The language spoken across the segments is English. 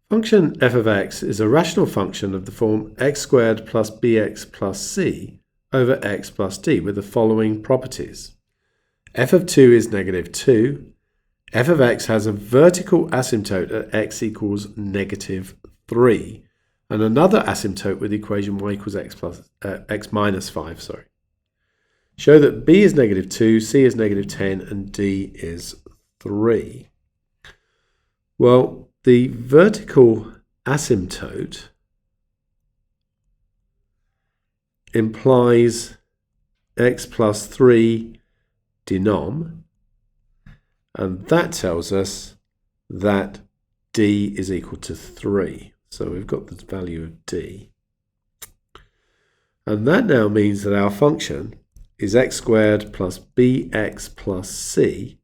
Function f of x is a rational function of the form x squared plus bx plus c over x plus d with the following properties. F of 2 is negative 2. F of x has a vertical asymptote at x equals negative 3 and another asymptote with the equation y equals x minus 5. Show that b is negative 2, c is negative 10 and d is 3. Well, the vertical asymptote implies x plus 3 denom, and that tells us that d is equal to 3. So we've got the value of d. And that now means that our function is x squared plus bx plus c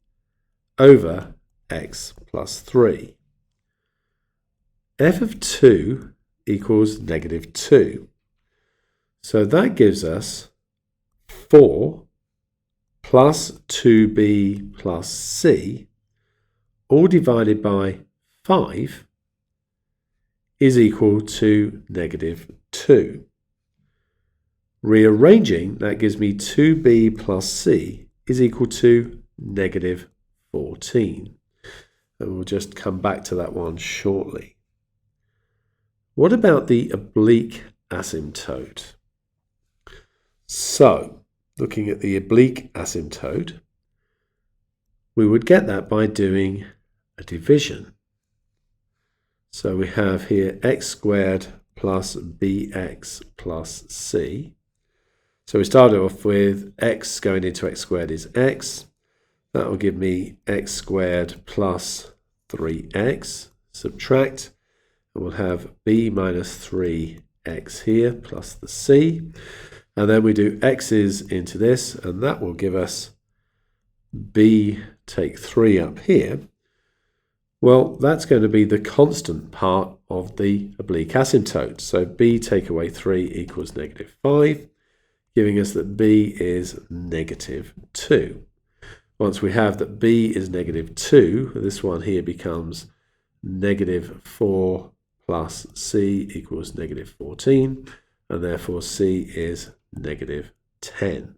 over x plus 3. F of 2 equals negative 2. So that gives us 4 plus 2b plus c, all divided by 5, is equal to negative 2. Rearranging, that gives me 2b plus c is equal to negative 14. And we'll just come back to that one shortly. What about the oblique asymptote? So, looking at the oblique asymptote, we would get that by doing a division. So we have here x squared plus bx plus c. So we started off with x going into x squared is x. That will give me x squared plus 3x. Subtract, and we'll have b minus 3x here plus the c. And then we do x's into this, and that will give us b take 3 up here. Well, that's going to be the constant part of the oblique asymptote. So b take away 3 equals negative 5, giving us that b is negative 2. Once we have that b is negative 2, this one here becomes negative 4 plus c equals negative 14, and therefore c is negative 10.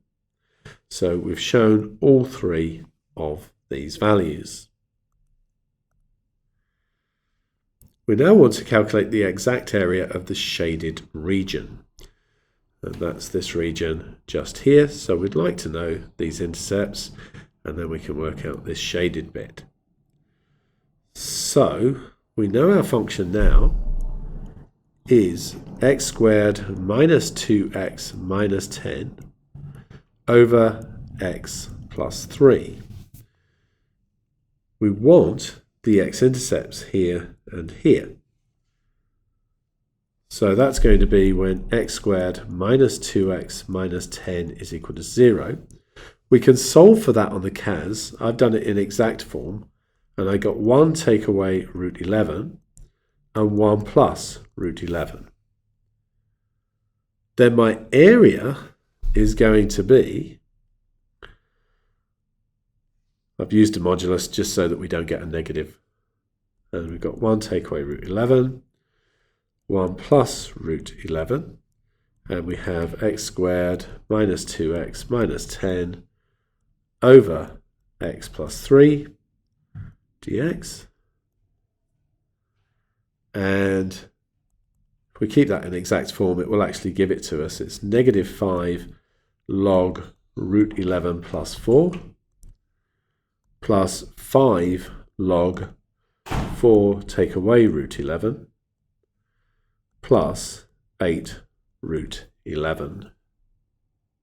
So we've shown all three of these values. We now want to calculate the exact area of the shaded region. And that's this region just here. So we'd like to know these intercepts, and then we can work out this shaded bit. So we know our function now is x squared minus 2x minus 10 over x plus 3. We want the x-intercepts here and here. So that's going to be when x squared minus 2x minus 10 is equal to 0. We can solve for that on the CAS. I've done it in exact form, and I got 1 take away root 11 and 1 plus root 11. Then my area is going to be, I've used a modulus just so that we don't get a negative. And we've got 1 take away root 11, 1 plus root 11, and we have x squared minus 2x minus 10 over x plus 3 dx. And if we keep that in exact form, it will actually give it to us. It's negative 5 log root 11 plus 4 plus 5 log 4 take away root 11 plus 8 root 11.